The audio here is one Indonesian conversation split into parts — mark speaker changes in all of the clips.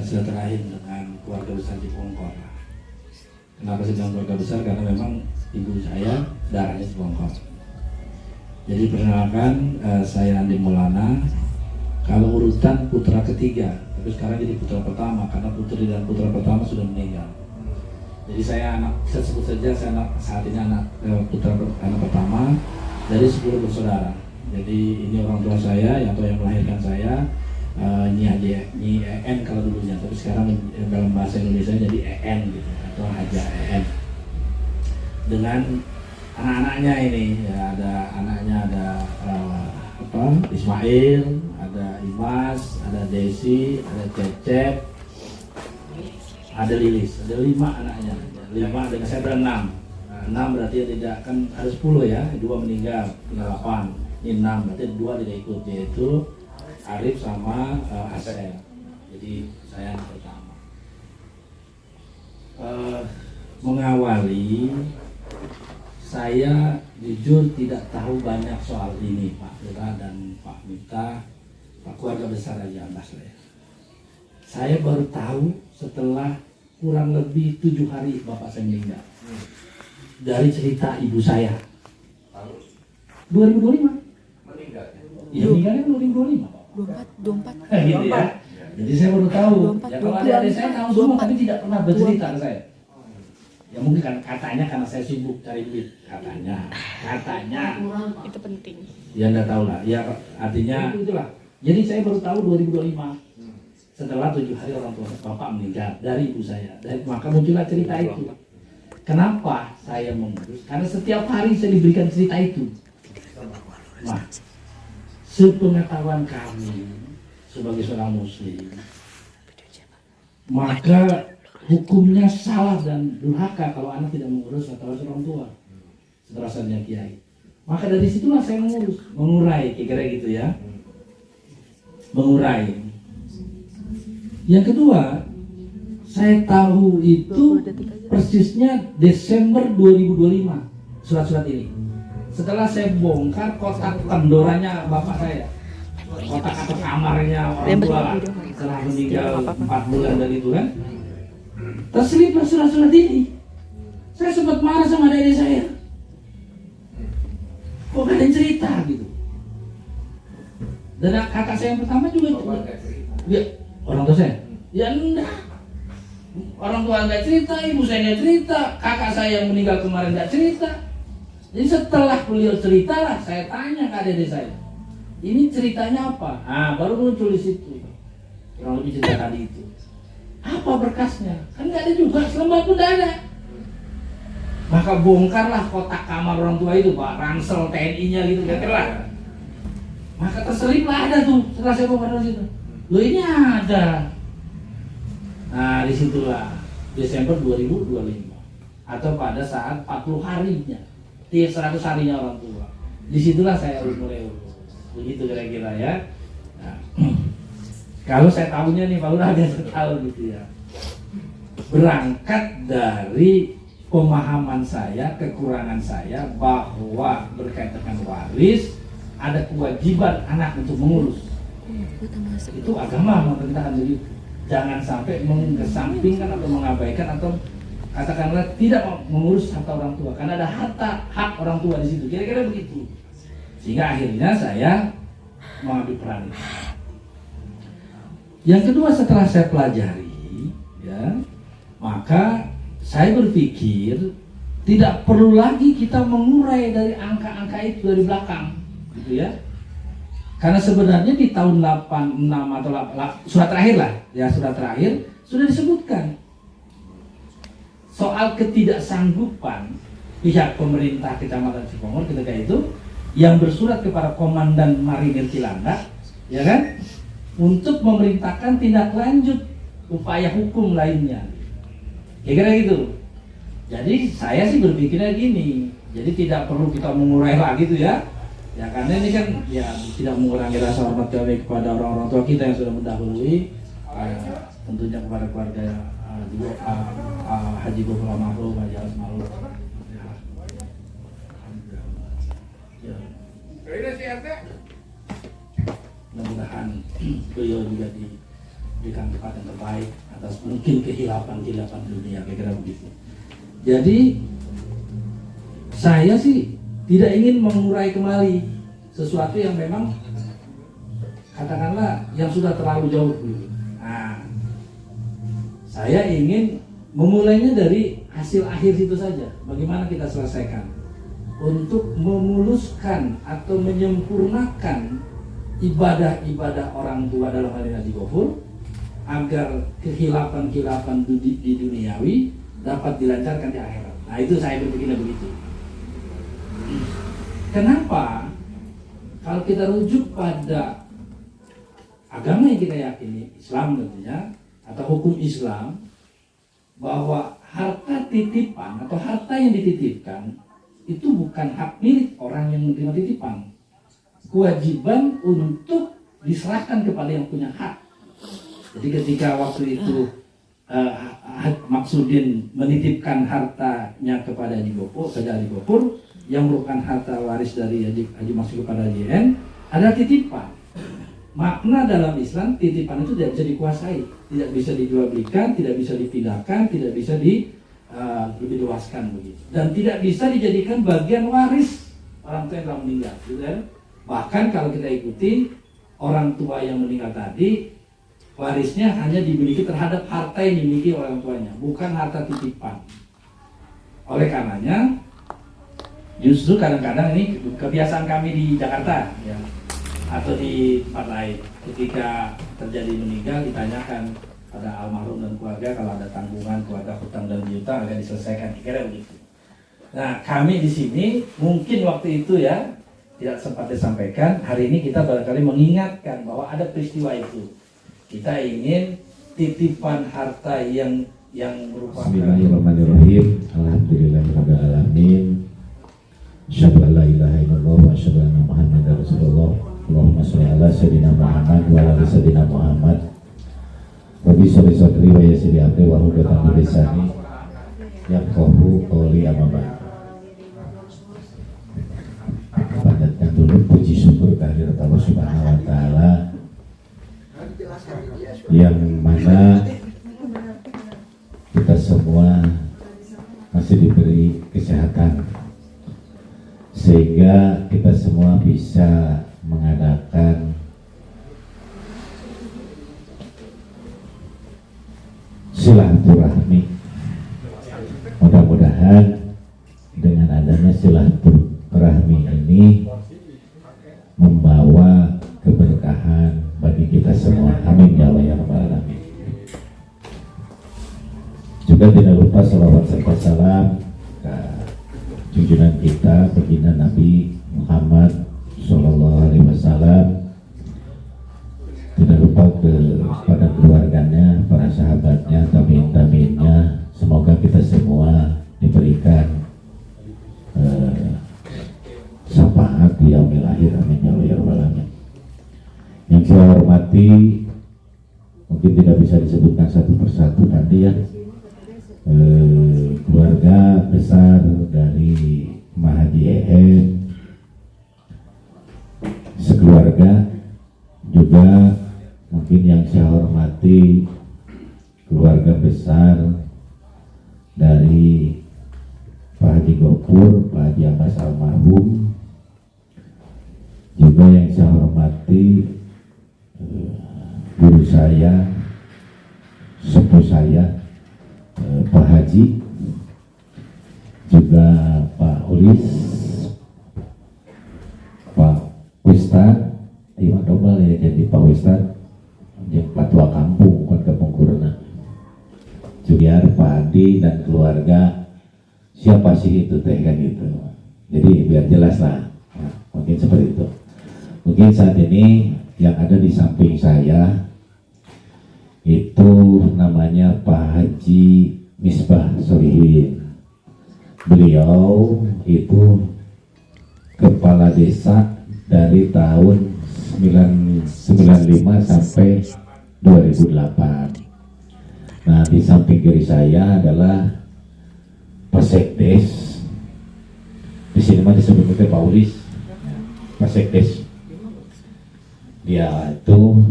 Speaker 1: silaturahim dengan keluarga besar Cipongkor. Kenapa sih bilang keluarga besar? Karena memang ibu saya darahnya Cipongkor. Jadi perkenalkan, saya Andi Maulana. Kalau urutan putra ketiga, tapi sekarang jadi putra pertama karena putri dan putra pertama sudah meninggal. Jadi saya sebut saja saya saat ini anak pertama dari 10 bersaudara. Jadi ini orang tua saya yang melahirkan saya, Nyi En kalau dulunya, tapi sekarang dalam bahasa Indonesia jadi En gitu, atau Haja En. Dengan anak-anaknya ini, ya, ada anaknya ada Ismail, ada Imas, ada Desi, ada Cecep, ada Lilis, ada 5 anaknya. 5 dengan saya ber-6. 6 berarti tidak kan ada 10 ya, 2 meninggal, tinggal 8. Ini 6 berarti 2 tidak ikut, yaitu Arif sama Asel. Jadi saya yang pertama. Mengawali, saya jujur tidak tahu banyak soal ini, Pak Lurah dan Pak Miftah, Pak keluarga besar Raja Abbas lah ya. Saya baru tahu setelah kurang lebih 7 hari bapak saya meninggal. Dari cerita ibu saya. 2025. Meninggal. Iya, meninggalnya 2025.
Speaker 2: 24.
Speaker 1: Gitu ya. Jadi saya baru tahu. Ya kalau adik-adik saya tahu semua, tapi tidak pernah bercerita ke saya. Ya mungkin kan katanya karena saya sibuk cari duit, katanya
Speaker 2: Itu penting.
Speaker 1: ya enggak tahu lah ya, artinya itulah. Jadi saya baru tahu 2025 setelah 7 hari orang tua bapak meninggal dari ibu saya. Dan maka muncullah cerita itu. Kenapa saya mengurus? Karena setiap hari saya diberikan cerita itu. Nah, sepengetahuan kami sebagai seorang muslim, maka hukumnya salah dan durhaka kalau anak tidak mengurus atau orang tua seterusnya kiai. Maka dari situlah saya mengurai, kira-kira gitu ya, mengurai. Yang kedua, saya tahu itu persisnya Desember 2025 surat-surat ini. Setelah saya bongkar kotak pendorannya bapak saya, kotak atau kamarnya orang tua setelah meninggal 4 bulan dari itu kan. Terseliplah surat-surat ini. Saya sempat marah sama adik saya. Kok gak ada yang cerita gitu. Dan kakak saya yang pertama juga ya, orang tua saya. Ya enggak. Orang tua nggak cerita, ibu saya nggak cerita, kakak saya yang meninggal kemarin nggak cerita. Jadi setelah beliau cerita lah, saya tanya ke adik saya. Ini ceritanya apa? Ah, baru muncul di situ. Kurang lebih cerita tadi itu. Apa berkasnya? Kan nggak ada juga, selembar pun nggak ada. Maka bongkarlah kotak kamar orang tua itu, Pak, ransel TNI-nya gitu, kira-kira. Maka terseliplah ada tuh, setelah saya bongkar dari situ. Loh ini ada. Nah disitulah Desember 2025 atau pada saat 40 harinya, 100 harinya orang tua. Disitulah saya harus mulai urus. Begitu kira-kira ya. Nah, kalau saya tahunya nih, Pak Lurah biasa tahu gitu ya. Berangkat dari pemahaman saya, kekurangan saya bahwa berkaitan dengan waris ada kewajiban anak untuk mengurus. Itu agama memerintahkan begitu. Jangan sampai mengesampingkan atau mengabaikan atau katakanlah tidak mengurus harta orang tua, karena ada hak orang tua di situ. Kira-kira begitu. Sehingga akhirnya saya mengambil peran itu. Yang kedua, setelah saya pelajari, ya, maka saya berpikir tidak perlu lagi kita mengurai dari angka-angka itu dari belakang, gitu ya. Karena sebenarnya di tahun 86 atau surat terakhir lah, ya surat terakhir sudah disebutkan soal ketidaksanggupan pihak pemerintah Kecamatan Cipongkor ketika itu yang bersurat kepada Komandan Marinir Cilandak, ya kan, untuk memerintahkan tindak lanjut upaya hukum lainnya. Kira-kira gitu. Jadi saya sih berpikirnya gini, jadi tidak perlu kita mengurai lagi tuh ya. Ya karena ini kan ya tidak mengurangi rasa hormat kami kepada orang-orang tua kita yang sudah mendahului, tentunya kepada keluarga juga Haji Gofur Almarhum, Haji Almarhum. Mudah-mudahan beliau juga berikan tempat yang terbaik atas mungkin kehilapan dunia, kira-kira begitu. Jadi saya sih tidak ingin mengurai kembali sesuatu yang memang katakanlah yang sudah terlalu jauh dulu. Nah, saya ingin memulainya dari hasil akhir situ saja. Bagaimana kita selesaikan untuk memuluskan atau menyempurnakan ibadah-ibadah orang tua dalam hal ini Haji Gofur, agar kehilapan-kehilapan di duniawi dapat dilancarkan di akhirat. Nah, itu saya berpikirnya begitu. Kenapa? Kalau kita rujuk pada agama yang kita yakini, Islam tentunya, atau hukum Islam, bahwa harta titipan atau harta yang dititipkan itu bukan hak milik orang yang menerima titipan. Kewajiban untuk diserahkan kepada yang punya hak. Jadi ketika waktu itu Maksudin menitipkan hartanya kepada Haji Gofur, yang merupakan harta waris dari Haji Maksud kepada Haji N, ada titipan. Makna dalam Islam, titipan itu tidak bisa dikuasai, tidak bisa dijual belikan, tidak bisa dipindahkan, tidak bisa lebih luaskan begitu, dan tidak bisa dijadikan bagian waris orang tua yang telah meninggal. Gitu kan? Bahkan kalau kita ikuti orang tua yang meninggal tadi, warisnya hanya dimiliki terhadap harta yang dimiliki orang tuanya, bukan harta titipan. Oleh karenanya, justru kadang-kadang ini kebiasaan kami di Jakarta, ya, atau di tempat lain, ketika terjadi meninggal ditanyakan pada almarhum dan keluarga kalau ada tanggungan keluarga hutang dan piutang akan diselesaikan, kira begitu. Nah, kami di sini mungkin waktu itu ya tidak sempat disampaikan. Hari ini kita barangkali mengingatkan bahwa ada peristiwa itu. Kita ingin titipan harta yang merupakan.
Speaker 3: Bismillahirrahmanirrahim. Alhamdulillahirabbil alamin. Asyhadu an la ilaha illallah wa asyhadu anna Muhammadar Rasulullah. Allahumma shalli ala sayyidina Muhammad wa ala sayyidina Muhammad. Rabbi sholli sadri wa yassir li amri wa hlul 'uqdatam min lisani yafqahu qawli amma ba'd. Panjatkan dulu puji syukur kehadirat Allah Subhanahu wa taala yang mana kita semua masih diberi kesehatan sehingga kita semua bisa mengadakan silaturahmi. Mudah-mudahan dengan adanya silaturahmi ini membawa keberkahan bagi kita semua. Amin ya Allah ya Rabbal alamin. Juga tidak lupa salawat serta salam ke junjungan kita baginda Nabi Muhammad Sallallahu Alaihi Wasallam. Tidak lupa kepada keluarganya, para sahabatnya, tabi'in-tabi'innya. Semoga kita semua diberikan syafaat di yaumil akhir. Amin ya Allah ya Rabbal alamin. Yang saya hormati, mungkin tidak bisa disebutkan satu persatu tadi ya, keluarga besar dari Mahaji EN, sekeluarga. Juga mungkin yang saya hormati keluarga besar dari Pak Haji Gofur, Pak Haji Abbas almarhum. Juga yang saya hormati guru saya, sepupu saya, Pak Haji, juga Pak Ulis, Pak Ustadz, Ima Dobal ya, jadi Pak Ustadz yang patua kampung, bukan kampung Kurna. Juga Pak Adi dan keluarga, siapa sih itu teh kan gitu. Jadi biar jelas lah, nah, mungkin seperti itu. Mungkin saat ini yang ada di samping saya itu namanya Pak Haji Misbah Solihin. Beliau itu kepala desa dari tahun 1995 sampai 2008. Nah, di samping kiri saya adalah Pak Sekdes. Di sini mah disebutnya Pak Ulis, Pak Sekdes. Dia itu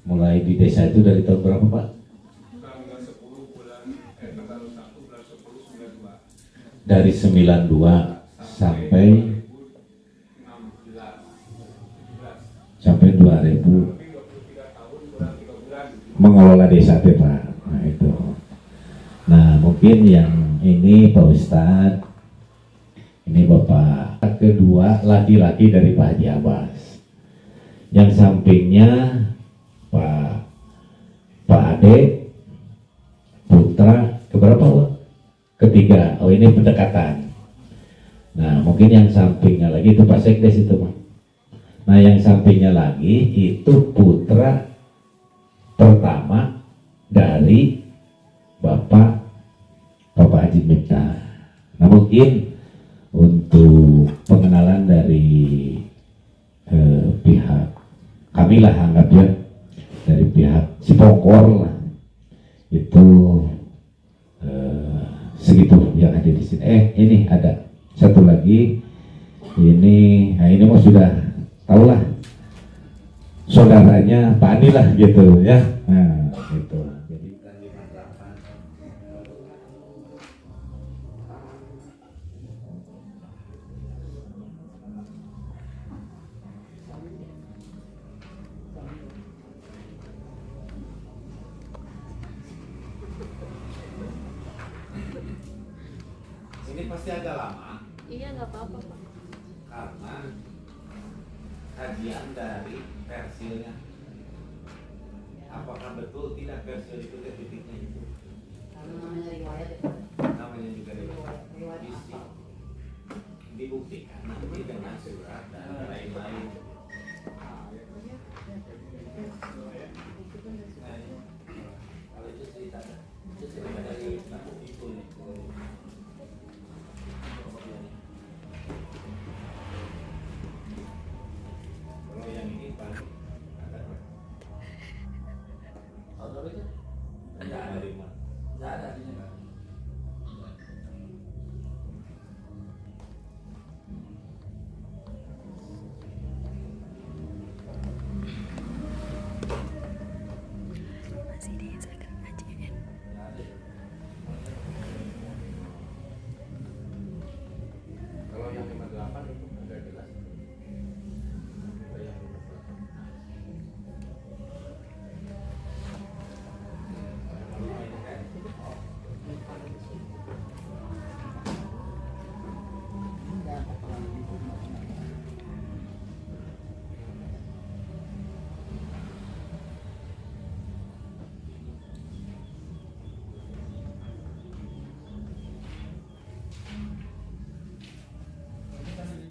Speaker 3: Mulai di desa itu dari tahun berapa Pak?
Speaker 4: Tanggal 10 bulan tanggal 1 bulan 10 92
Speaker 3: Dari 92 sampai 2000 mengelola desa itu Pak. Nah itu. Nah mungkin yang ini Pak Ustadz, ini Bapak kedua laki-laki dari Pak Haji Abbas. Yang sampingnya Pak Ade, putra keberapa Pak? Ketiga. Oh ini pendekatan. Nah mungkin yang sampingnya lagi itu Pak Sekdes itu Pak. Nah yang sampingnya lagi itu putra pertama dari Bapak Haji Miftah. Nah mungkin untuk pengenalan dari pihak kami lah anggapnya dari pihak Cipongkor lah itu segitu yang ada di sini. Ini ada satu lagi ini, nah ini mah sudah tahu lah saudaranya Pak Andi lah gitu ya. Nah gitu. Jadi ini pasti agak lama.
Speaker 2: Iya, nggak apa-apa, Pak.
Speaker 3: Karena kajian dari persilnya, apakah betul tidak persil itu titiknya itu
Speaker 5: namanya riwayat ya.
Speaker 3: namanya juga
Speaker 5: Riwayat
Speaker 3: isi
Speaker 5: apa?
Speaker 3: dibuktikan nanti dengan surat dan lain-lain. Kalau itu cerita dari itu nih. Kalau yang ini Pak ada
Speaker 1: Kalau itu
Speaker 3: nggak ada di mana?
Speaker 1: nggak ada di sini.
Speaker 2: Masih di Instagram aja ya.
Speaker 3: Kalau yang 58 itu agak jelas. Kalau yang 58.